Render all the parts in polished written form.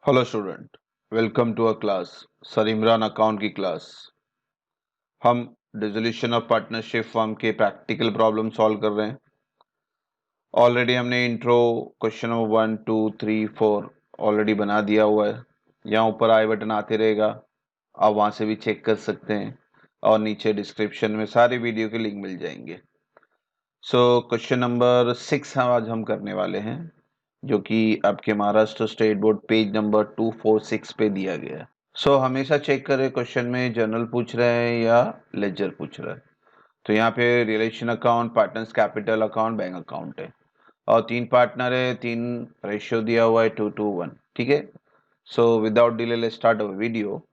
Hello student, welcome to a class sir Imran account की क्लास। हम डिसोल्यूशन ऑफ पार्टनरशिप फर्म के प्रैक्टिकल प्रॉब्लम सॉल्व कर रहे हैं। ऑलरेडी हमने इंट्रो क्वेश्चन नंबर 1 2 3 4 ऑलरेडी बना दिया हुआ है। यहाँ ऊपर आई बटन आते रहेगा, आप वहाँ से भी चेक कर सकते हैं और नीचे डिस्क्रिप्शन में सारे वीडियो के लिंक मिल जाएंगे। क्वेश्चन नंबर 6 आज हम करने वाले हैं, जो कि आपके Maharashtra state board page number 246 पे दिया गया है। हमेशा चेक करें क्वेश्चन में जनरल पूछ रहे हैं या लेजर पूछ रहा है। तो यहाँ पे realisation account, partners capital account, bank account है और 3 पार्टनर है, 3 रेशियो दिया हुआ है 2:1। ठीक है। Without delay let's start our video.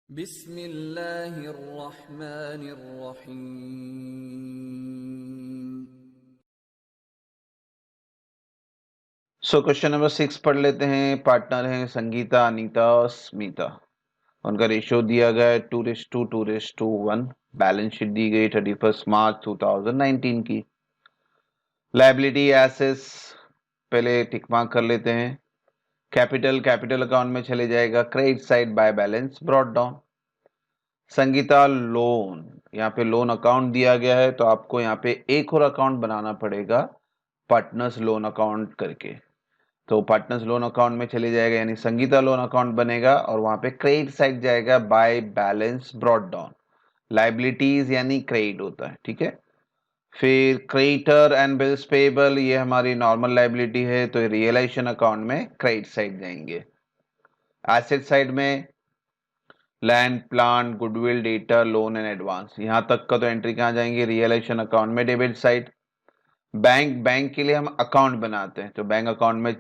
बिस्मिल्लाहिर्रहमानिर्रहीम। क्वेश्चन नंबर 6 पढ़ लेते हैं। पार्टनर हैं संगीता, अनीता और स्मिता। उनका रेशियो दिया गया है 2:1। बैलेंस शीट दी गई 31 मार्च 2019 की। लायबिलिटी एसेट्स पहले टिक मार्क कर लेते हैं। कैपिटल अकाउंट में चले जाएगा credit side by balance brought down. Sangeeta loan, यहाँ पे लोन अकाउंट दिया गया है तो आपको यहाँ पे एक और अकाउंट बनाना पड़ेगा पार्टनर्स लोन अकाउंट करके। तो पार्टनर्स लोन अकाउंट में चले जाएगा, यानी संगीता लोन अकाउंट बनेगा और वहां पे क्रेडिट साइड जाएगा by balance brought down. Liabilities यानी क्रेडिट होता है। ठीक है। फिर क्रेडिटर एंड बिल्स पेबल, ये हमारी नॉर्मल लाइबिलिटी है तो रियलाइजेशन अकाउंट में क्रेडिट साइड जाएंगे। एसेट साइड में land, plant, goodwill, data, loan and advance, यहां तक का तो एंट्री कहां जाएंगे? रियलाइजेशन अकाउंट में डेबिट साइड। बैंक के लिए हम अकाउंट बनाते हैं तो बैंक अकाउंट में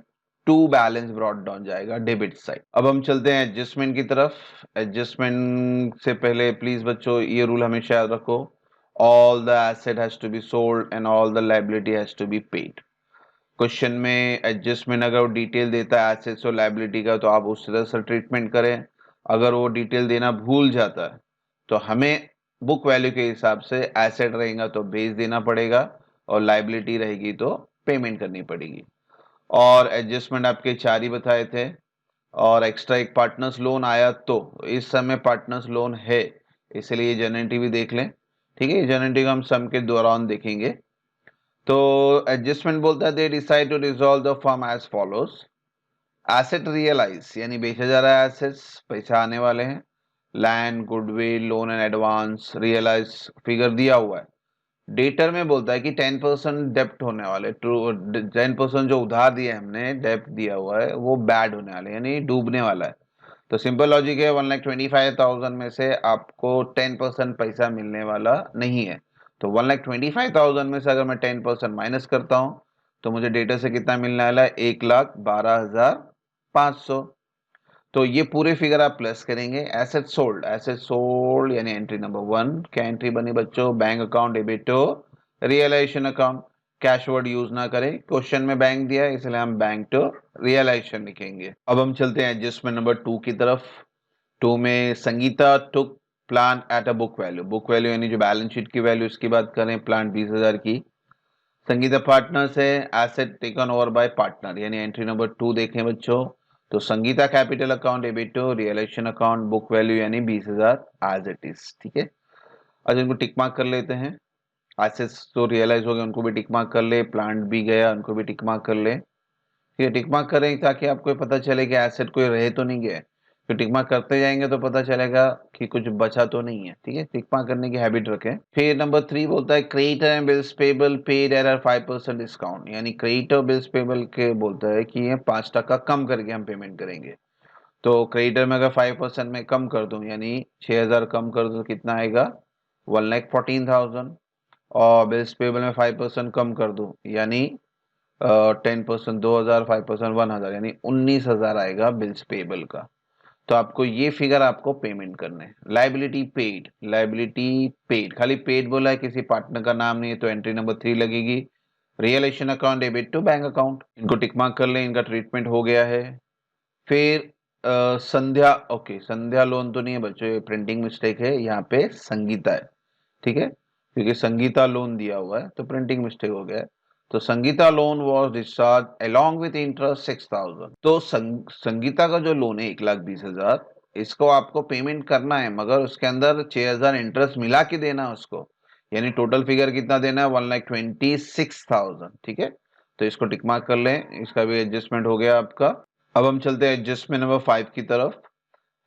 टू बैलेंस ब्रॉट डाउन जाएगा डेबिट साइड। अब हम चलते हैं एडजस्टमेंट की तरफ। एडजस्टमेंट से पहले प्लीज बच्चों ये रूल हमेशा याद रखो, all the asset has to be sold and all the liability has to be paid. Question में एडजस्टमेंट अगर वो डिटेल देता है एसेट्स और लायबिलिटी का तो आप उस तरह से ट्रीटमेंट करें। अगर वो डिटेल देना भूल जाता है तो हमें बुक वैल्यू के हिसाब से एसेट रहेगा तो बेच देना पड़ेगा और लायबिलिटी रहेगी तो पेमेंट करनी पड़ेगी। और एडजस्टमेंट आपके 4 ही बताए थे और एक्स्ट्रा एक पार्टनर्स लोन आया तो इस समय पार्टनर्स लोन है, इसलिए जनरेटिव भी देख लें। ठीक है, जनरेटिव हम सम के दौरान देखेंगे। तो एडजस्टमेंट बोलता है they decide to resolve the firm as follows. Asset realise यानी बेचा जा रहा है एसेट्स, पैसा आने वाले हैं। Land, goodwill, loan and advance, realise figure दिया हुआ है। डेटर में बोलता है कि 10% डेप्ट होने वाले, ट्रू 10% जो उधार दिया है हमने, डेप्ट दिया हुआ है वो बैड होने वाले यानी डूबने वाला है। तो सिंपल लॉजिक है, 1,25,000 में से आपको 10% पैसा मिलने वाला नहीं है। तो 1,25,000 में से अगर मैं 10% माइनस करता हूं तो मुझे डेटा से कितना मिलने वाला है? 1,12,500। तो ये पूरे फिगर आप प्लस करेंगे। एसेट सोल्ड, एसेट सोल्ड यानी एंट्री नंबर 1 क्या एंट्री बनी बच्चों? Bank account debit to realisation account. Cash word use ना करें, क्वेश्चन में बैंक दिया है इसलिए हम बैंक टू रियलाइजेशन लिखेंगे। अब हम चलते हैं एडजस्टमेंट नंबर 2 की तरफ। 2 में Sangeeta took plant at a book value. Book value यानी जो बैलेंस शीट की वैल्यू इसकी बात करें, प्लांट 20,000 की। संगीता पार्टनर से asset taken over by partner यानी एंट्री नंबर 2 देखें बच्चों तो Sangeeta capital account debit to realisation account, book value यानी 20,000 एज इट इज। ठीक है। आज इनको टिक मार्क कर लेते हैं। एसेट्स तो रियलाइज हो गए उनको भी टिक मार्क कर ले, प्लांट भी गया उनको भी टिक मार्क कर ले। ठीक है, टिक मार्क करें ताकि आपको पता चले कि एसेट कोई रहे तो नहीं गया। तो टिक मार्क करते जाएंगे तो पता चलेगा कि कुछ बचा तो नहीं है। ठीक है, टिक मार्क करने की हैबिट रखें। फिर नंबर 3 बोलता है creditor and bills payable paid at 5% discount, यानी क्रेडिटर बिल्स पेबल के बोलता है कि ये 5% कम करके हम पेमेंट करेंगे। तो क्रेडिटर में अगर 5% में कम कर दूं यानी 6,000 कम कर दूं तो कितना आएगा? 1,14,000। और बिल्स पेबल में 5% कम कर दूं यानी 10% 2,000, 5% 1,000 यानी 19,000 आएगा बिल्स पेबल का। तो आपको ये फिगर आपको पेमेंट करने हैं। लाइबिलिटी पेड, लाइबिलिटी पेड, खाली पेड बोला है, किसी पार्टनर का नाम नहीं है तो एंट्री नंबर 3 लगेगी। Realisation account debit to bank account, इनको टिक मार्क कर लें, इनका ट्रीटमेंट हो गया है। फिर संध्या, ओके संध्या लोन तो नहीं है बच्चों, ये प्रिंटिंग मिस्टेक है, यहाँ पे संगीता है। ठीक है, क्योंकि संगीता लोन दिया हुआ है तो प्रिंटिंग मिस्टेक हो गया है। तो Sangeeta loan was discharge along with interest 6,000। तो संगीता का जो लोन है 1,20,000, इसको आपको पेमेंट करना है, मगर उसके अंदर 6,000 इंटरेस्ट मिला के देना है उसको, यानी टोटल फिगर कितना देना है 1,26,000। ठीक है, तो इसको टिक मार्क कर लें, इसका भी एडजस्टमेंट हो गया आपका। अब हम चलते हैं एडजस्टमेंट नंबर 5 की तरफ।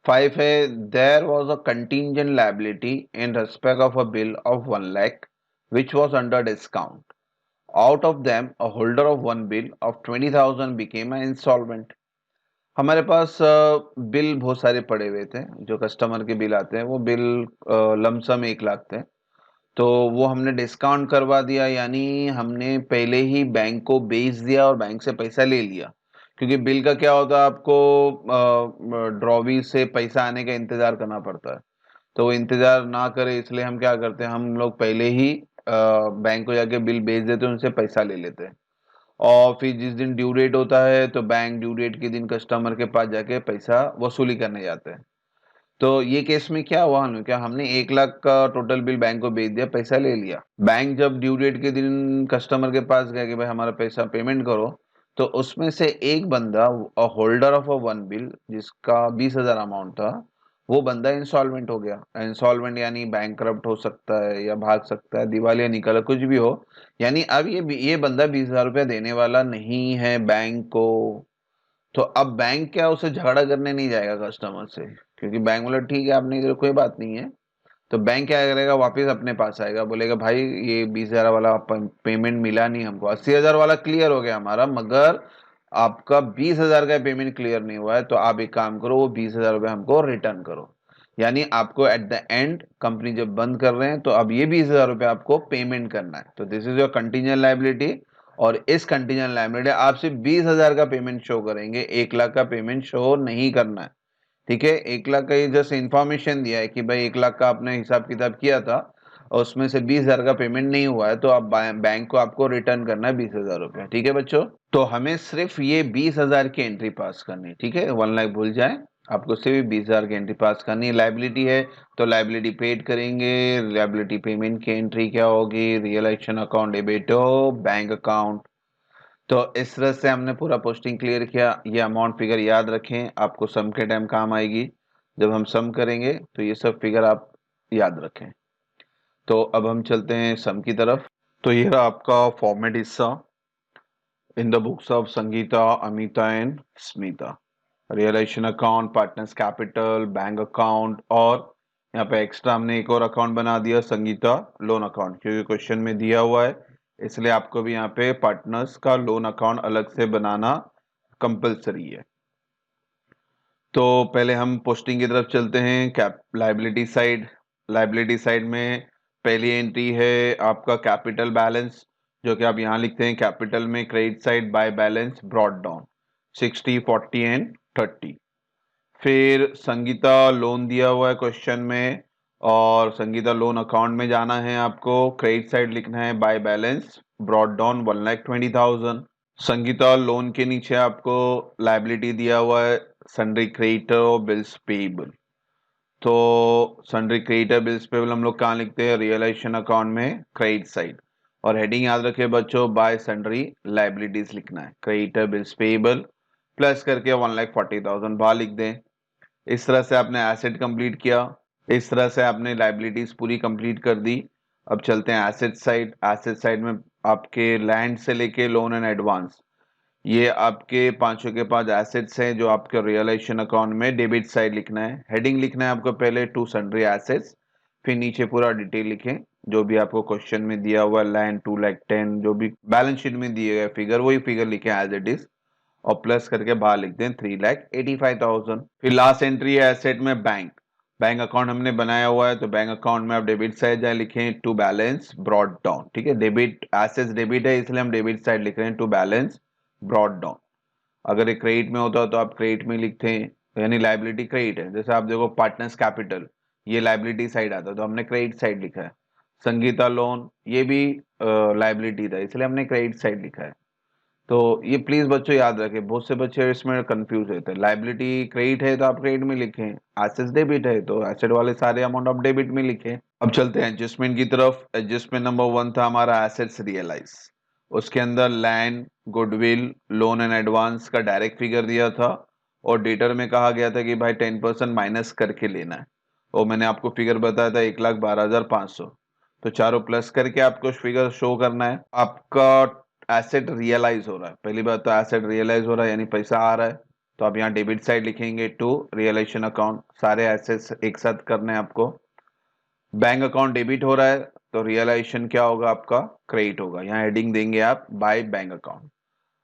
5 है, there was a contingent liability in respect of a bill of 1 lakh which was under discount. Out of them, a holder of one bill of 20,000 became an insolvent. हमारे पास बिल बहुत सारे पड़े हुए थे, जो कस्टमर के बिल आते हैं वो बिल लमसम 1 लाख थे। तो वो हमने डिस्काउंट करवा दिया, यानी हमने पहले ही बैंक को बेच दिया और बैंक से पैसा ले लिया। क्योंकि बिल का क्या होता है, आपको ड्रॉवी से पैसा आने का इंतजार करना पड़ता है, तो वो इंतजार ना करे इसलिए हम क्या करते हैं, हम लोग पहले ही बैंक को जाके बिल भेज देते हैं, उनसे पैसा ले लेते हैं। और फिर जिस दिन ड्यू डेट होता है तो बैंक ड्यू डेट के दिन कस्टमर के पास जाके पैसा वसूली करने जाते हैं। तो ये केस में क्या हुआ, क्या हमने 1 लाख का टोटल बिल बैंक को भेज दिया, पैसा ले लिया। बैंक जब ड्यू डेट के दिन कस्टमर के पास गया कि भाई हमारा पैसा पेमेंट करो, तो उसमें से एक बंदा holder of a one bill जिसका 20,000 अमाउंट था, वो बंदा इंसॉल्वेंट हो गया। इंसॉल्वेंट यानी बैंकरप्ट हो सकता है या भाग सकता है, दिवालिया निकला, कुछ भी हो। यानी अब ये बंदा 20,000 रुपया देने वाला नहीं है बैंक को। तो अब बैंक क्या उसे झगड़ा करने नहीं जाएगा कस्टमर से, क्योंकि बैंक बोला ठीक है आप नहीं दे रहे, कोई बात नहीं है। तो बैंक क्या करेगा, वापस अपने पास आएगा, बोलेगा भाई ये 20,000 वाला पेमेंट मिला नहीं हमको, 80,000 वाला क्लियर हो गया हमारा, मगर आपका 20,000 का पेमेंट क्लियर नहीं हुआ है, तो आप एक काम करो, वो 20,000 रुपये हमको रिटर्न करो। यानी आपको एट द एंड कंपनी जब बंद कर रहे हैं तो अब ये 20,000 रुपये आपको पेमेंट करना है। तो this is your contingent liability, और इस कंटीजेंट लायबिलिटी आप सिर्फ 20,000 का पेमेंट शो करेंगे, 1 लाख का पेमेंट शो नहीं करना है। ठीक है, 1 लाख का ये जस्ट इंफॉर्मेशन दिया है कि भाई 1 लाख का आपने हिसाब किताब किया था और उसमें से 20,000 का पेमेंट नहीं हुआ है, तो आप बैंक को आपको रिटर्न करना है 20,000 रुपये। ठीक है बच्चों, तो हमें सिर्फ ये 20,000 की एंट्री पास करनी है। ठीक है, 1 लाख भूल जाए, आपको सिर्फ 20,000 की एंट्री पास करनी है। लाइबिलिटी है तो लाइबिलिटी पेड करेंगे, लाइबिलिटी पेमेंट की एंट्री क्या होगी, realisation account debit bank account. तो इस तरह से हमने पूरा पोस्टिंग क्लियर किया। ये अमाउंट फिगर याद रखें, आपको सम के टाइम काम आएगी, जब हम सम करेंगे तो ये सब फिगर आप याद रखें। तो अब हम चलते हैं सम की तरफ। तो ये रहा आपका फॉर्मेट हिस्सा in the books of Sangeeta, Amita and Smita. Realisation account, partners capital, bank account, और यहाँ पे एक्स्ट्रा हमने एक और अकाउंट बना दिया, संगीता लोन अकाउंट, क्योंकि क्वेश्चन में दिया हुआ है, इसलिए आपको भी यहाँ पे पार्टनर्स का लोन अकाउंट अलग से बनाना कंपलसरी है। तो पहले हम पोस्टिंग की तरफ चलते हैं। Cap liability side, liability side में पहली एंट्री है आपका कैपिटल बैलेंस, जो कि आप यहाँ लिखते हैं कैपिटल में credit side by balance brought down 60, 40 and 30। फिर संगीता लोन दिया हुआ है क्वेश्चन में, और संगीता लोन अकाउंट में जाना है आपको, क्रेडिट साइड लिखना है by balance brought down 1,20,000। Sangeeta loan के नीचे आपको लाइबिलिटी दिया हुआ है सन्ड्री क्रेडिटर और बिल्स पेएबल। तो सन्ड्री क्रेडिटर बिल्स पेएबल हम लोग कहाँ लिखते हैं, रियलाइजेशन अकाउंट में क्रेडिट साइड, और हेडिंग याद रखिए बच्चों, बाय सन्ड्री लाइबिलिटीज लिखना है, क्रेडिटर बिल्स पेएबल प्लस करके 1,40,000 बाहर लिख दें। इस तरह से आपने एसेट कंप्लीट किया, इस तरह से आपने लाइबिलिटीज पूरी कंप्लीट कर दी। अब चलते हैं एसेट साइड। एसेट साइड में आपके लैंड से लेके लोन एंड एडवांस, ये आपके पांचों के पांच एसेट्स हैं जो आपके रियलाइजेशन अकाउंट में डेबिट साइड लिखना है। हेडिंग लिखना है आपको पहले टू सन्ड्री एसेट्स, फिर नीचे पूरा डिटेल लिखें जो भी आपको क्वेश्चन में दिया हुआ, लैंड 2,10,000, जो भी बैलेंस शीट में दिए गए फिगर वही फिगर लिखें एज इट इज, और प्लस करके बाहर लिख दें 3,85,000। फिर लास्ट एंट्री है एसेट में बैंक, बैंक अकाउंट हमने बनाया हुआ है, तो बैंक अकाउंट में आप डेबिट साइड जाए लिखें टू बैलेंस ब्रॉट डाउन। ठीक है, डेबिट एसेट्स डेबिट है इसलिए हम डेबिट साइड लिख रहे हैं टू बैलेंस ब्रॉट डाउन। अगर ये क्रेडिट में होता तो आप क्रेडिट में लिखते हैं, यानी लाइबिलिटी क्रेडिट है, जैसे आप देखो पार्टनर्स कैपिटल ये लाइबिलिटी साइड आता तो हमने क्रेडिट साइड लिखा है। संगीता लोन ये भी लाइबिलिटी था इसलिए हमने क्रेडिट साइड लिखा है। तो ये प्लीज बच्चों याद रखें, बहुत से बच्चे इसमें कंफ्यूज होते हैं, लाइबिलिटी क्रेडिट है तो आप क्रेडिट में लिखें, एसेट्स डेबिट है तो एसेट वाले सारे अमाउंट आप डेबिट में लिखें। अब चलते हैं एडजस्टमेंट की तरफ। एडजस्टमेंट नंबर 1 था हमारा एसेट्स रियलाइज, उसके अंदर land, goodwill, loan and advance का डायरेक्ट फिगर दिया था और डेटर में कहा गया था कि भाई 10% माइनस करके लेना है। और मैंने आपको फिगर बताया था 1,12,500। तो चारों प्लस करके आपको फिगर शो करना है। आपका एसेट रियलाइज हो रहा है, पहली बात तो एसेट रियलाइज हो रहा है यानी पैसा आ रहा है। तो आप यहाँ डेबिट साइड लिखेंगे टू रियलाइजेशन अकाउंट, सारे एसेट्स एक साथ करने हैं आपको। बैंक अकाउंट डेबिट हो रहा है तो रियलाइजेशन क्या होगा आपका, क्रेडिट होगा। यहाँ हेडिंग देंगे आप बाय बैंक अकाउंट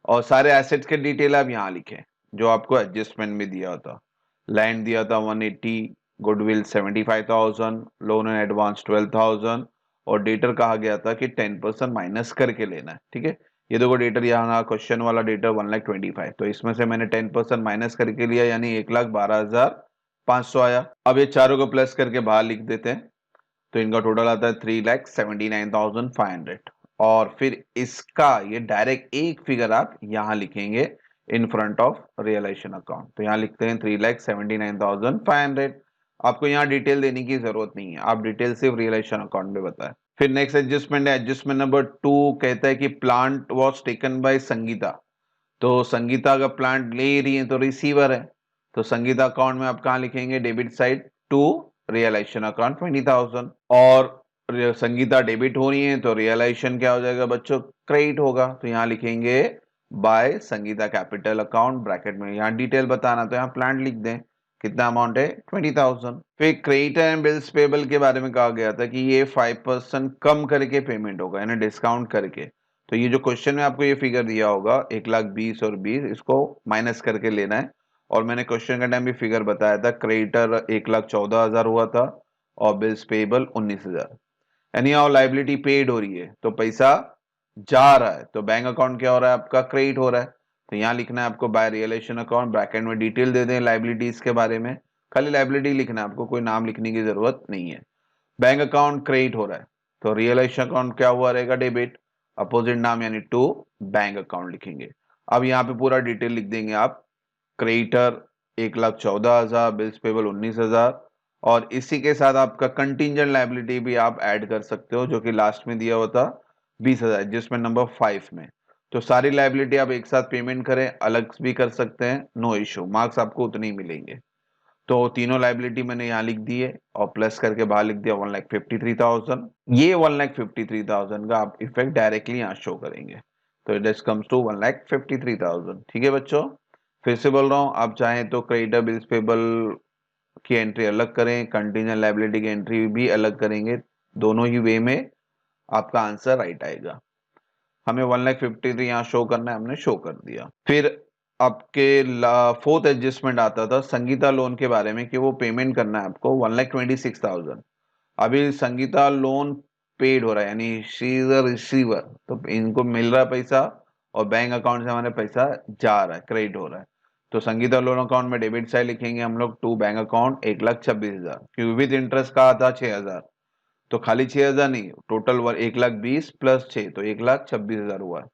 और सारे एसेट्स के डिटेल आप यहाँ लिखें जो आपको एडजस्टमेंट में दिया था। लैंड दिया था 180, गुडविल 75,000, लोन एंड एडवांस 12,000 और डेटर कहा गया था कि 10% माइनस करके लेना है। ठीक है, ये देखो डेटर यहाँ क्वेश्चन वाला डेटर 1,25,000, तो इसमें से मैंने 10% माइनस करके लिया यानी 1,12,500 आया। अब ये चारों को प्लस करके बाहर लिख देते हैं तो इनका टोटल आता है 3,79,500 और फिर इसका ये डायरेक्ट एक फिगर आप यहां लिखेंगे in front of realisation account. तो यहां लिखते हैं 3,79,500। आपको यहाँ डिटेल देने की जरूरत नहीं है, आप डिटेल सिर्फ रियलाइजेशन अकाउंट में बताएं। फिर नेक्स्ट एडजस्टमेंट है एडजस्टमेंट नंबर 2, कहता है कि plant was taken by Sangeeta. तो संगीता का प्लांट ले रही है तो रिसीवर है, तो संगीता अकाउंट में आप कहाँ लिखेंगे, debit side to realisation account 20,000। और संगीता डेबिट हो रही है तो रियलाइजेशन क्या हो जाएगा बच्चों, क्रेडिट होगा। तो यहाँ लिखेंगे by Sangeeta capital account bracket में, यहाँ डिटेल बताना तो यहाँ प्लांट लिख दें, कितना अमाउंट है 20,000। फिर क्रेडिटर एंड बिल्स पेबल के बारे में कहा गया था कि ये 5% कम करके पेमेंट होगा यानी डिस्काउंट करके। तो ये जो क्वेश्चन में आपको ये फिगर दिया होगा 1,20,000 और 20, इसको माइनस करके लेना है। और मैंने क्वेश्चन का टाइम भी फिगर बताया था, क्रेडिटर 1,14,000 हुआ था और बिल्स पेबल 19,000। यानी और लाइबिलिटी पेड हो रही है तो पैसा जा रहा है, तो बैंक अकाउंट क्या हो रहा है आपका, क्रेडिट हो रहा है। तो यहाँ लिखना है आपको बाय रियलाइजेशन अकाउंट, ब्रैकेट में डिटेल दे दें लाइबिलिटीज के बारे में, खाली लाइबिलिटी लिखना है आपको, कोई नाम लिखने की जरूरत नहीं है। बैंक अकाउंट क्रेडिट हो रहा है तो रियलाइजेशन अकाउंट क्या हुआ रहेगा, डेबिट, अपोजिट नाम यानी टू बैंक अकाउंट लिखेंगे। अब यहाँ पे पूरा डिटेल लिख देंगे आप, क्रेडिटर 1,14,000, बिल्स पेबल 19,000 और इसी के साथ आपका कंटिंजेंट लायबिलिटी भी आप ऐड कर सकते हो जो कि लास्ट में दिया हुआ था 20,000 एडजस्टमेंट नंबर 5 में। तो सारी लायबिलिटी आप एक साथ पेमेंट करें, अलग भी कर सकते हैं, नो इश्यू, मार्क्स आपको उतने ही मिलेंगे। तो तीनों लायबिलिटी मैंने यहाँ लिख दी है और प्लस करके बाहर लिख दिया 1,53,000। ये 1,53,000 का आप इफेक्ट डायरेक्टली यहाँ शो करेंगे, तो इट कम्स टू 1,53,000। ठीक है बच्चों, फिर से बोल रहा हूँ, आप चाहें तो क्रेडिटर बिल्स पेबल की एंट्री अलग करें, कंटीजेंट लायबिलिटी की एंट्री भी अलग करेंगे, दोनों ही वे में आपका आंसर राइट आएगा। हमें 1,53,000 यहाँ शो करना है, हमने शो कर दिया। फिर आपके फोर्थ एडजस्टमेंट आता था संगीता लोन के बारे में कि वो पेमेंट करना है आपको 1,26,000। अभी संगीता लोन पेड हो रहा है यानी शी इज अ रिसीवर, तो इनको मिल रहा है पैसा और बैंक अकाउंट से हमारे पैसा जा रहा है, क्रेडिट हो रहा है। तो संगीता लोन अकाउंट में डेबिट साइड लिखेंगे हम लोग टू बैंक अकाउंट 1,26,000, क्योंकि विद इंटरेस्ट कहा था 6,000, तो खाली 6,000 नहीं, टोटल 1,20,000 प्लस 6 तो 1,26,000 हुआ है।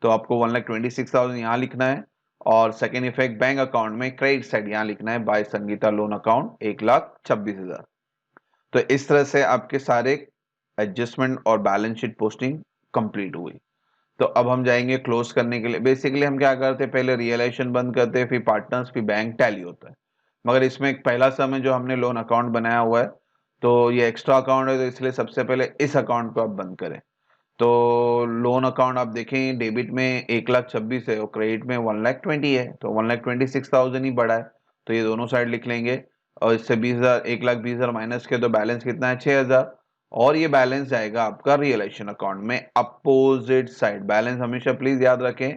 तो आपको 1,26,000 यहाँ लिखना है और सेकेंड इफेक्ट बैंक अकाउंट में क्रेडिट साइड यहाँ लिखना है बाय संगीता लोन अकाउंट 1,26,000। तो इस तरह से आपके सारे एडजस्टमेंट और बैलेंस शीट पोस्टिंग कंप्लीट हुई। तो अब हम जाएंगे क्लोज करने के लिए। बेसिकली हम क्या करते हैं, पहले रियलाइजेशन बंद करते हैं, फिर पार्टनर्स, फिर बैंक टैली होता है। मगर इसमें एक पहला सम है जो हमने लोन अकाउंट बनाया हुआ है, तो ये एक्स्ट्रा अकाउंट है तो इसलिए सबसे पहले इस अकाउंट को आप बंद करें। तो लोन अकाउंट आप देखें, डेबिट में 1,26,000 है और क्रेडिट में 1,20,000 है, तो 1,26,000 ही बढ़ा है, तो ये दोनों साइड लिख लेंगे। और इससे 20,000, 1,20,000 माइनस के तो बैलेंस कितना है 6,000 और ये बैलेंस जाएगा आपका रियलाइजेशन अकाउंट में अपोजिट साइड। बैलेंस हमेशा प्लीज याद रखें,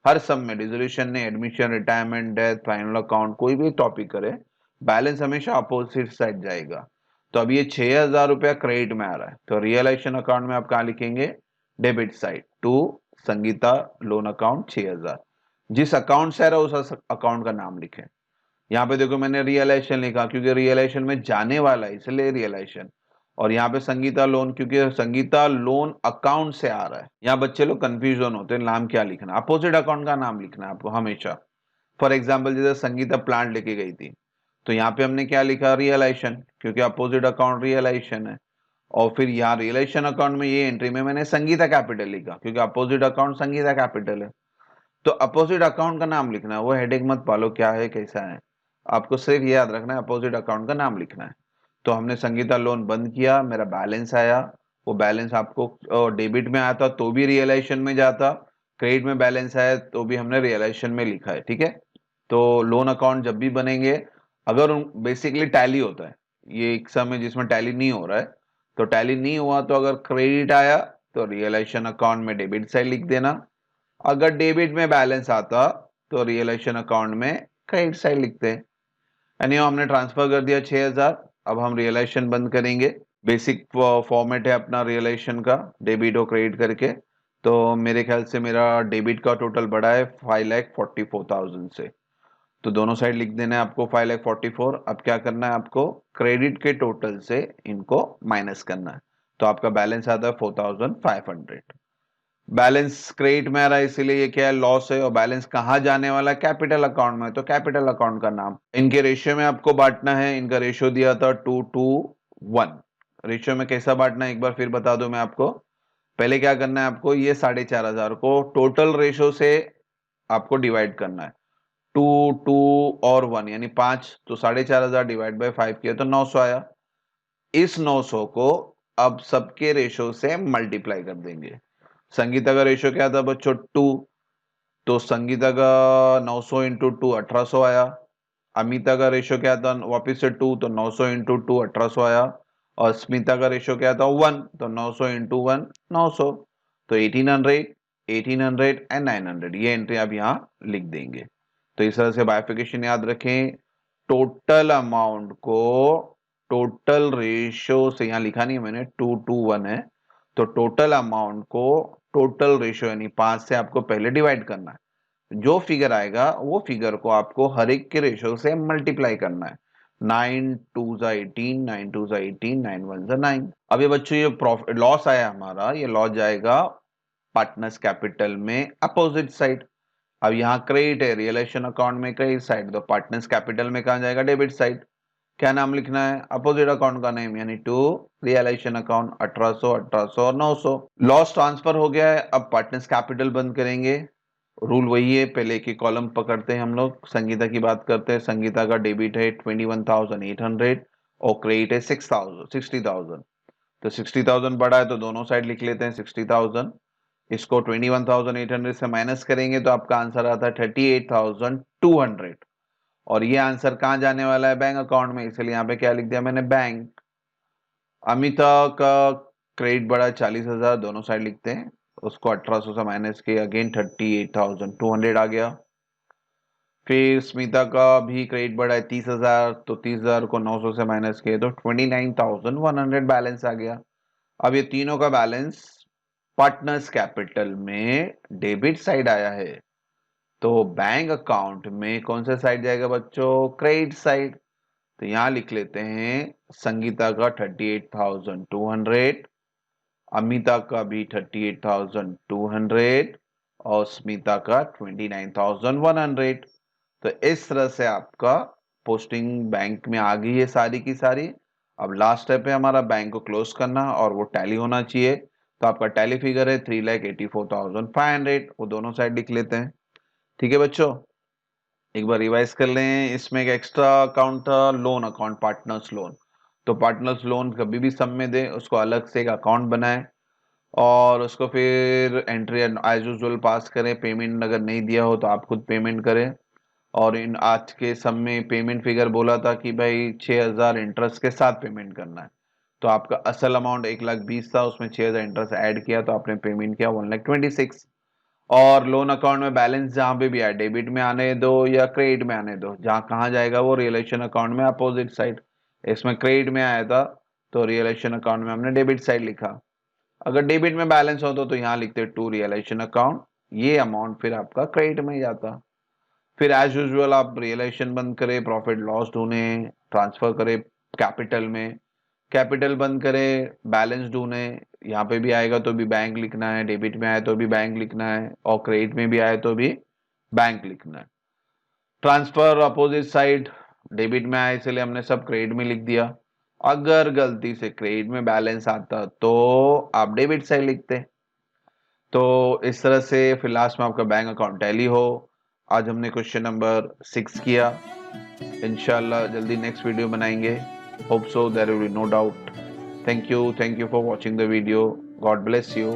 हर सम में डिसोल्यूशन ने admission, retirement, death, final account, कोई भी टॉपिक करे, बैलेंस हमेशा अपोजिट साइड जाएगा। तो अब ये 6,000 रुपया क्रेडिट में आ रहा है तो रियलाइजेशन अकाउंट में आप कहा लिखेंगे, debit side to Sangeeta loan account 6,000। जिस अकाउंट से आ रहा है उस अकाउंट का नाम लिखें। यहाँ पे देखो मैंने रियलाइजेशन लिखा क्योंकि रियलाइजेशन में जाने वाला है इसलिए रियलाइजेशन, और यहाँ पे संगीता लोन क्योंकि संगीता लोन अकाउंट से आ रहा है। यहाँ बच्चे लोग कंफ्यूजन होते हैं, नाम क्या लिखना, अपोजिट अकाउंट का नाम लिखना है आपको हमेशा। फॉर एग्जाम्पल जैसे संगीता प्लांट लेके गई थी तो यहाँ पे हमने क्या लिखा, रियलाइजेशन, क्योंकि अपोजिट अकाउंट रियलाइजेशन है। और फिर यहाँ रियलाइजेशन अकाउंट में ये एंट्री में मैंने संगीता कैपिटल लिखा, क्योंकि अपोजिट अकाउंट संगीता कैपिटल है। तो अपोजिट अकाउंट का नाम लिखना है, वो हेडेक मत पालो क्या है कैसा है, आपको सिर्फ ये याद रखना है अपोजिट अकाउंट का नाम लिखना है। तो हमने संगीता लोन बंद किया, मेरा बैलेंस आया, वो बैलेंस आपको डेबिट में आया था तो भी रियलाइजेशन में जाता, क्रेडिट में बैलेंस आया तो भी हमने रियलाइजेशन में लिखा है, ठीक है। तो लोन अकाउंट जब भी बनेंगे, अगर बेसिकली टैली होता है, ये एक समय जिसमें टैली नहीं हो रहा है, तो टैली नहीं हुआ तो अगर क्रेडिट आया तो रियलाइजेशन अकाउंट में डेबिट साइड लिख देना, अगर डेबिट में बैलेंस आता तो रियलाइजेशन अकाउंट में क्रेडिट साइड लिखते हैं। यानी हमने ट्रांसफर कर दिया 6000, अब हम रियलाइजेशन बंद करेंगे। बेसिक फॉर्मेट है अपना रियलाइजेशन का, डेबिट और क्रेडिट करके। तो मेरे ख्याल से मेरा डेबिट का टोटल बढ़ा है 5,44,000 से, तो दोनों साइड लिख देना है आपको 5,44,000। अब क्या करना है आपको, क्रेडिट के टोटल से इनको माइनस करना है, तो आपका बैलेंस आता है 4,500। बैलेंस क्रेडिट में आ रहा है इसीलिए ये क्या है, लॉस है, और बैलेंस कहाँ जाने वाला है, कैपिटल अकाउंट में, तो कैपिटल अकाउंट का नाम। इनके रेशियो में आपको बांटना है, इनका रेशियो दिया था 2:1। रेशियो में कैसा बांटना है एक बार फिर बता दो मैं आपको। पहले क्या करना है आपको, ये 4,500 को टोटल रेशियो से आपको डिवाइड करना है, 2, 2 और 1 यानी 5, तो 4,500 डिवाइड बाय 5 किया तो 900 आया। इस 900 को अब सबके रेशियो से मल्टीप्लाई कर देंगे। संगीता का रेशियो क्या था बच्चों, 2, तो संगीता का 900 इंटू 2 1800 आया। अमिता का रेशियो क्या था, वापिस से 2, तो 900 इंटू 2 1800 आया। और स्मिता का रेशियो क्या था, 1, तो 900 इंटू 1 900, तो 1800, 1800 एंड 900, ये एंट्री आप यहाँ लिख देंगे। तो इस तरह से बाइफिकेशन याद रखें, टोटल अमाउंट को टोटल रेशियो से, यहाँ लिखा नहीं है मैंने, 2:1 है, तो टोटल अमाउंट को टोटल रेशियो यानी 5 से आपको पहले डिवाइड करना है, जो फिगर आएगा वो फिगर को आपको हर एक के रेशियो से मल्टीप्लाई करना है। 9 2 18, 9 2 18, 9 1 9। अब ये बच्चों ये प्रॉफिट लॉस आया हमारा, ये लॉस जाएगा पार्टनर्स कैपिटल में अपोजिट साइड। अब यहाँ क्रेडिट है, रियलाइजेशन अकाउंट में क्रेडिट साइड, तो पार्टनर्स कैपिटल में कहा जाएगा, डेबिट साइड। क्या नाम लिखना है, अपोजिट अकाउंट का नेम, यानी टू रियलाइजेशन अकाउंट 1800, 1800 और 900। लॉस ट्रांसफर हो गया है, अब पार्टनर्स कैपिटल बंद करेंगे। रूल वही है, पहले एक कॉलम पकड़ते हैं हम लोग। संगीता की बात करते हैं, संगीता का डेबिट है 21,800 और क्रेडिट है 60,000। तो 60,000 बड़ा है तो दोनों साइड लिख लेते हैं 60,000। इसको 21,800 से माइनस करेंगे तो आपका आंसर आता है 38,200। और ये आंसर कहाँ जाने वाला है, बैंक अकाउंट में, इसलिए यहाँ पे क्या लिख दिया मैंने, बैंक। अमिता का क्रेडिट बढ़ा 40,000, दोनों साइड लिखते हैं, उसको 1800 से माइनस किया, अगेन 38,200 आ गया। फिर स्मिता का भी क्रेडिट बढ़ा है 30,000, तो 30,000 को 900 से माइनस किए तो 29,100 बैलेंस आ गया। अब ये तीनों का बैलेंस पार्टनर्स कैपिटल में डेबिट साइड आया है, तो बैंक अकाउंट में कौन सा साइड जाएगा बच्चों, क्रेडिट साइड। तो यहां लिख लेते हैं संगीता का 38,200, अमिता का भी 38,200 और स्मिता का 29,100। तो इस तरह से आपका पोस्टिंग बैंक में आ गई है सारी की सारी। अब लास्ट स्टेप है हमारा बैंक को क्लोज करना, और वो टैली होना चाहिए। तो आपका टैली फिगर है 3,84,500, वो दोनों साइड लिख लेते हैं। ठीक है बच्चों, एक बार रिवाइज कर लें। इसमें एक एक्स्ट्रा अकाउंट था, लोन अकाउंट, पार्टनर्स लोन। तो पार्टनर्स लोन कभी भी सब में दे, उसको अलग से एक अकाउंट बनाए और उसको फिर एंट्री एज यूजुअल पास करें। पेमेंट अगर नहीं दिया हो तो आप खुद पेमेंट करें। और इन आज के सब में पेमेंट फिगर बोला था कि भाई 6,000 इंटरेस्ट के साथ पेमेंट करना है, तो आपका असल अमाउंट 1,20,000 था, उसमें 6,000 इंटरेस्ट ऐड किया तो आपने पेमेंट किया 1,26,000। और लोन अकाउंट में बैलेंस जहां पे भी आए, डेबिट में आने दो या क्रेडिट में आने दो, जहां कहाँ जाएगा वो रियलाइजेशन अकाउंट में अपोजिट साइड। इसमें क्रेडिट में आया था तो रियलाइजेशन अकाउंट में हमने डेबिट साइड लिखा। अगर डेबिट में बैलेंस हो तो यहाँ लिखते टू रियलाइजेशन अकाउंट, ये अमाउंट फिर आपका क्रेडिट में ही जाता। फिर एज यूजुअल आप रियलाइजेशन बंद करें, प्रॉफिट लॉस ढूंढे, ट्रांसफर करें कैपिटल में, कैपिटल बंद करें, बैलेंस ढूंढे, यहाँ पे भी आएगा तो भी बैंक लिखना है, डेबिट में आए तो भी बैंक लिखना है, और क्रेडिट में भी आए तो भी बैंक लिखना है। ट्रांसफर अपोजिट साइड, डेबिट में आए इसलिए हमने सब क्रेडिट में लिख दिया। अगर गलती से क्रेडिट में बैलेंस आता तो आप डेबिट साइड लिखते। तो इस तरह से फिर लास्ट में आपका बैंक अकाउंट टैली हो। आज हमने क्वेश्चन नंबर 6 किया। इंशाल्लाह जल्दी नेक्स्ट वीडियो बनाएंगे। Hope so there will be no doubt. Thank you for watching the video. God bless you.